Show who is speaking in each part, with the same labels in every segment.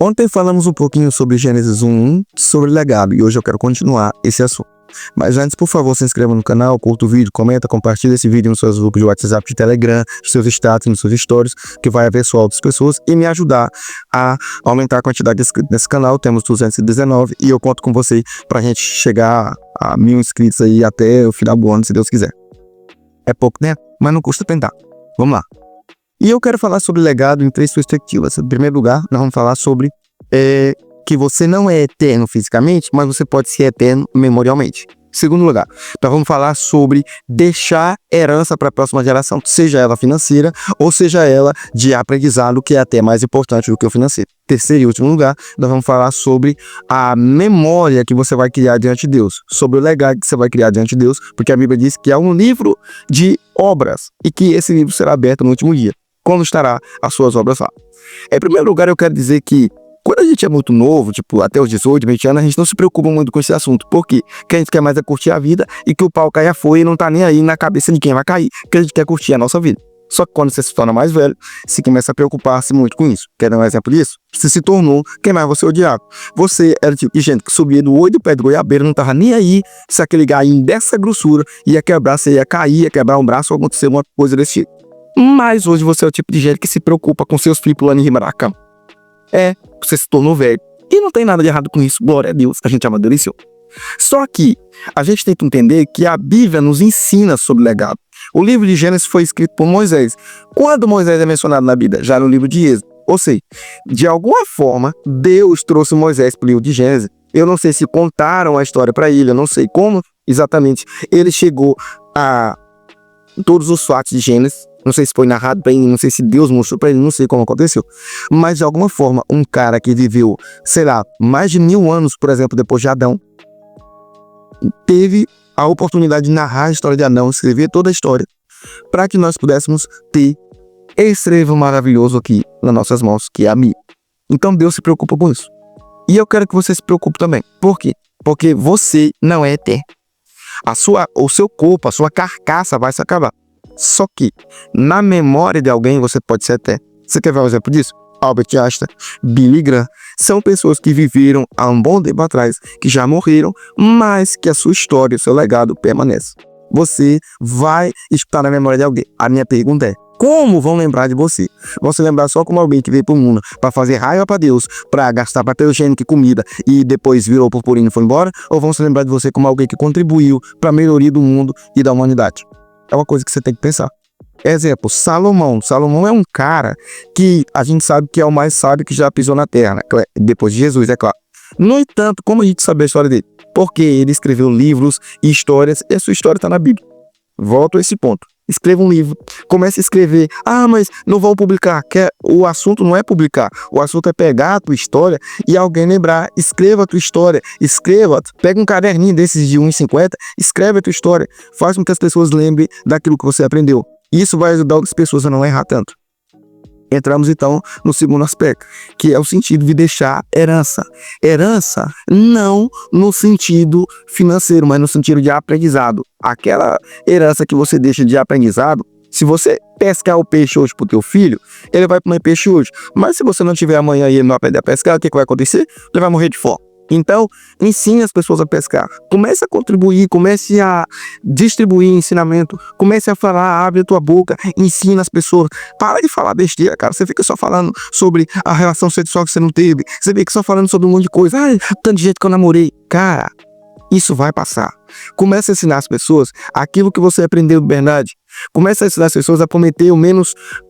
Speaker 1: Ontem falamos um pouquinho sobre Gênesis 1:1, sobre legado, e hoje eu quero continuar esse assunto. Mas antes, por favor, se inscreva no canal, curta o vídeo, comenta, compartilha esse vídeo nos seus grupos de WhatsApp, de Telegram, nos seus status, nos seus stories, que vai abençoar outras pessoas e me ajudar a aumentar a quantidade de inscritos nesse canal. Temos 219 e eu conto com você pra gente chegar a 1000 inscritos aí até o final do ano, se Deus quiser. É pouco, né? Mas não custa tentar. Vamos lá. E eu quero falar sobre legado em 3 perspectivas. Em primeiro lugar, nós vamos falar sobre que você não é eterno fisicamente, mas você pode ser eterno memorialmente. Em segundo lugar, nós vamos falar sobre deixar herança para a próxima geração, seja ela financeira ou seja ela de aprendizado, que é até mais importante do que o financeiro. Terceiro e último lugar, nós vamos falar sobre a memória que você vai criar diante de Deus, sobre o legado que você vai criar diante de Deus, porque a Bíblia diz que há um livro de obras e que esse livro será aberto no último dia, quando estará as suas obras lá. Em primeiro lugar, eu quero dizer que quando a gente é muito novo, tipo, até os 18, 20 anos, a gente não se preocupa muito com esse assunto. Por quê? Porque a gente quer mais é curtir a vida e que o pau caia fora e não tá nem aí na cabeça de quem vai cair. Porque a gente quer curtir a nossa vida. Só que quando você se torna mais velho, você começa a preocupar-se muito com isso. Quer dar um exemplo disso? Você se tornou quem mais você odiava. Você era o tipo de gente que subia do olho do pé do goiabeiro, não tava nem aí se aquele gainho dessa grossura ia quebrar, você ia cair, ia quebrar um braço ou acontecer uma coisa desse tipo. Mas hoje você é o tipo de gente que se preocupa com seus filhos pulando em rima da cama. Você se tornou velho. E não tem nada de errado com isso, glória a Deus, a gente amadureceu. Só que a gente tem que entender que a Bíblia nos ensina sobre legado. O livro de Gênesis foi escrito por Moisés. Quando Moisés é mencionado na Bíblia? Já no livro de Êxodo. Ou seja, de alguma forma, Deus trouxe Moisés para o livro de Gênesis. Eu não sei se contaram a história para ele, eu não sei como exatamente ele chegou a todos os fatos de Gênesis. Não sei se foi narrado para ele, não sei se Deus mostrou para ele, não sei como aconteceu. Mas, de alguma forma, um cara que viveu, sei lá, mais de 1000 anos, por exemplo, depois de Adão, teve a oportunidade de narrar a história de Adão, escrever toda a história, para que nós pudéssemos ter esse livro maravilhoso aqui nas nossas mãos, que é a Bíblia. Então, Deus se preocupa com isso. E eu quero que você se preocupe também. Por quê? Porque você não é eterno. O seu corpo, a sua carcaça vai se acabar. Só que, na memória de alguém, você pode ser eterno. Você quer ver um exemplo disso? Albert Einstein, Billy Graham, são pessoas que viveram há um bom tempo atrás, que já morreram, mas que a sua história, o seu legado permanece. Você vai estar na memória de alguém. A minha pergunta é, como vão lembrar de você? Vão se lembrar só como alguém que veio pro mundo para fazer raiva para Deus, para gastar papel higiênico e comida e depois virou purpurina e foi embora? Ou vão se lembrar de você como alguém que contribuiu para a melhoria do mundo e da humanidade? É uma coisa que você tem que pensar. Exemplo, Salomão. Salomão é um cara que a gente sabe que é o mais sábio que já pisou na terra, né? Depois de Jesus, é claro. No entanto, como a gente sabe a história dele? Porque ele escreveu livros e histórias, e a sua história está na Bíblia. Volto a esse ponto. Escreva um livro, comece a escrever. Ah, mas não vão publicar. O assunto não é publicar. O assunto é pegar a tua história e alguém lembrar. Escreva a tua história. Escreva. Pega um caderninho desses de 1,50. Escreve a tua história. Faz com que as pessoas lembrem daquilo que você aprendeu. Isso vai ajudar as pessoas a não errar tanto. Entramos então no segundo aspecto, que é o sentido de deixar herança. Herança não no sentido financeiro, mas no sentido de aprendizado. Aquela herança que você deixa de aprendizado, se você pescar o peixe hoje pro teu filho, ele vai comer peixe hoje. Mas se você não tiver amanhã e ele não aprender a pescar, o que vai acontecer? Ele vai morrer de fome. Então, ensine as pessoas a pescar. Comece a contribuir, comece a distribuir ensinamento, comece a falar, abre a tua boca, ensina as pessoas. Para de falar besteira, cara. Você fica só falando sobre a relação sexual que você não teve. Você fica só falando sobre um monte de coisa. Ah, tanto de jeito que eu namorei. Cara, isso vai passar. Comece a ensinar as pessoas aquilo que você aprendeu de verdade. Comece a ensinar as pessoas a cometer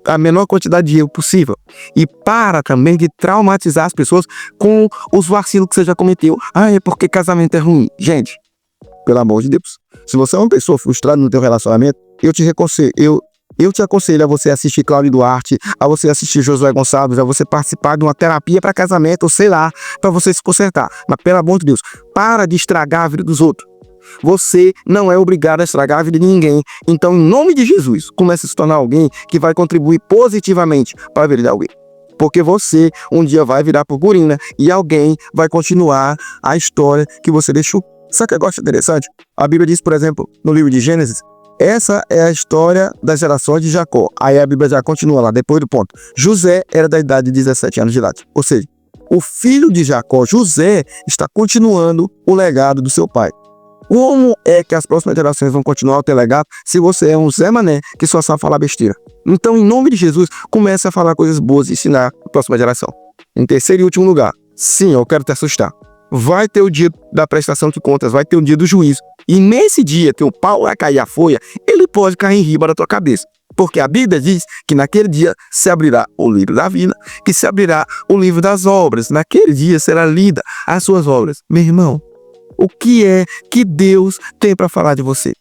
Speaker 1: a menor quantidade de erro possível. E para também de traumatizar as pessoas com os vacilos que você já cometeu. Ah, é porque casamento é ruim. Gente, pelo amor de Deus. Se você é uma pessoa frustrada no teu relacionamento, eu te aconselho a você assistir Cláudio Duarte, a você assistir Josué Gonçalves, a você participar de uma terapia para casamento, ou sei lá, para você se consertar. Mas pelo amor de Deus, para de estragar a vida dos outros. Você não é obrigado a estragar a vida de ninguém. Então, em nome de Jesus, comece a se tornar alguém que vai contribuir positivamente para a vida de alguém. Porque você um dia vai virar purpurina e alguém vai continuar a história que você deixou. Sabe o que eu gosto interessante? A Bíblia diz, por exemplo, no livro de Gênesis, essa é a história das gerações de Jacó. Aí a Bíblia já continua lá, depois do ponto. José era da idade de 17 anos de idade. Ou seja, o filho de Jacó, José, está continuando o legado do seu pai. Como é que as próximas gerações vão continuar a ter legado se você é um Zé Mané que só sabe falar besteira? Então, em nome de Jesus, comece a falar coisas boas e ensinar a próxima geração. Em terceiro e último lugar, sim, eu quero te assustar. Vai ter o dia da prestação de contas, vai ter o dia do juízo. E nesse dia que o pau vai cair a folha, ele pode cair em riba da tua cabeça. Porque a Bíblia diz que naquele dia se abrirá o livro da vida, que se abrirá o livro das obras. Naquele dia será lida as suas obras. Meu irmão, o que é que Deus tem para falar de você?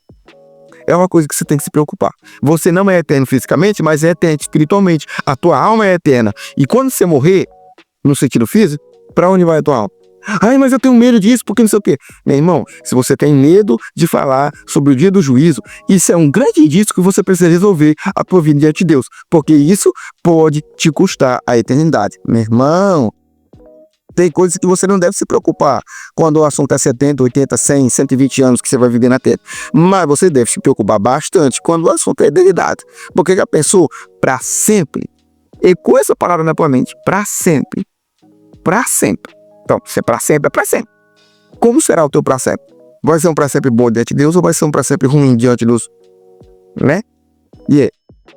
Speaker 1: É uma coisa que você tem que se preocupar. Você não é eterno fisicamente, mas é eterno espiritualmente. A tua alma é eterna. E quando você morrer, no sentido físico, para onde vai a tua alma? Ai, mas eu tenho medo disso, porque não sei o quê. Meu irmão, se você tem medo de falar sobre o dia do juízo, isso é um grande indício que você precisa resolver a tua vida diante de Deus. Porque isso pode te custar a eternidade. Meu irmão, tem coisas que você não deve se preocupar quando o assunto é 70, 80, 100, 120 anos que você vai viver na Terra. Mas você deve se preocupar bastante quando o assunto é eternidade. Porque já pensou? Para sempre. E com essa palavra na tua mente, para sempre. Para sempre. Então, se é para sempre, é para sempre. Como será o teu para sempre? Vai ser um para sempre bom diante de Deus ou vai ser um para sempre ruim diante dos... Né? E aí,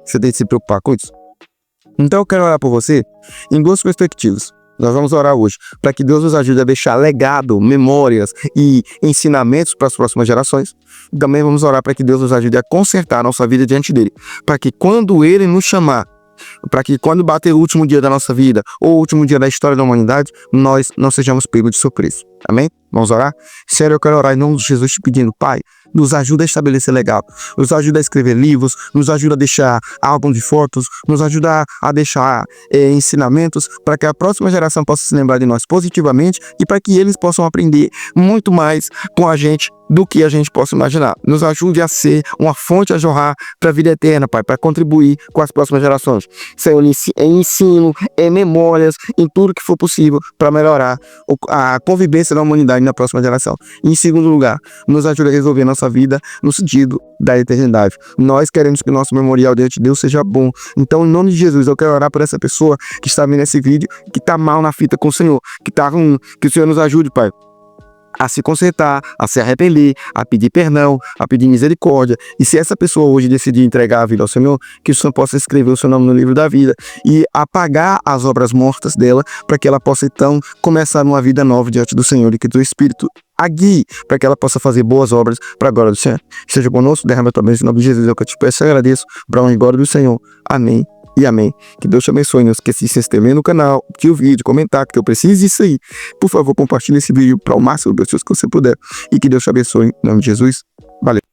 Speaker 1: você tem que se preocupar com isso. Então eu quero orar por você em duas perspectivas. Nós vamos orar hoje para que Deus nos ajude a deixar legado, memórias e ensinamentos para as próximas gerações. Também vamos orar para que Deus nos ajude a consertar a nossa vida diante dele. Para que quando ele nos chamar, para que quando bater o último dia da nossa vida ou o último dia da história da humanidade, nós não sejamos pegos de surpresa. Amém? Vamos orar? Sério, eu quero orar em nome de Jesus te pedindo, Pai, nos ajuda a estabelecer legado, nos ajuda a escrever livros, nos ajuda a deixar álbum de fotos, nos ajuda a deixar ensinamentos para que a próxima geração possa se lembrar de nós positivamente e para que eles possam aprender muito mais com a gente do que a gente possa imaginar. Nos ajude a ser uma fonte a jorrar para a vida eterna, Pai, para contribuir com as próximas gerações. Senhor, em ensino, em memórias, em tudo que for possível para melhorar a convivência da humanidade na próxima geração. E, em segundo lugar, nos ajude a resolver nossa vida no sentido da eternidade. Nós queremos que o nosso memorial diante de Deus seja bom. Então, em nome de Jesus, eu quero orar por essa pessoa que está vendo esse vídeo, que está mal na fita com o Senhor, que está ruim, que o Senhor nos ajude, Pai, a se consertar, a se arrepender, a pedir perdão, a pedir misericórdia. E se essa pessoa hoje decidir entregar a vida ao Senhor, que o Senhor possa escrever o seu nome no livro da vida e apagar as obras mortas dela, para que ela possa então começar uma vida nova diante do Senhor e que o Espírito a guie para que ela possa fazer boas obras para a glória do Senhor. Esteja conosco, derrama a tua bênção em nome de Jesus, é o que eu te peço e agradeço. Para a glória do Senhor. Amém. E amém. Que Deus te abençoe. Não esqueça de se inscrever no canal, curtir o vídeo, comentar, que eu preciso disso aí. Por favor, compartilhe esse vídeo para o máximo de pessoas que você puder. E que Deus te abençoe. Em nome de Jesus. Valeu.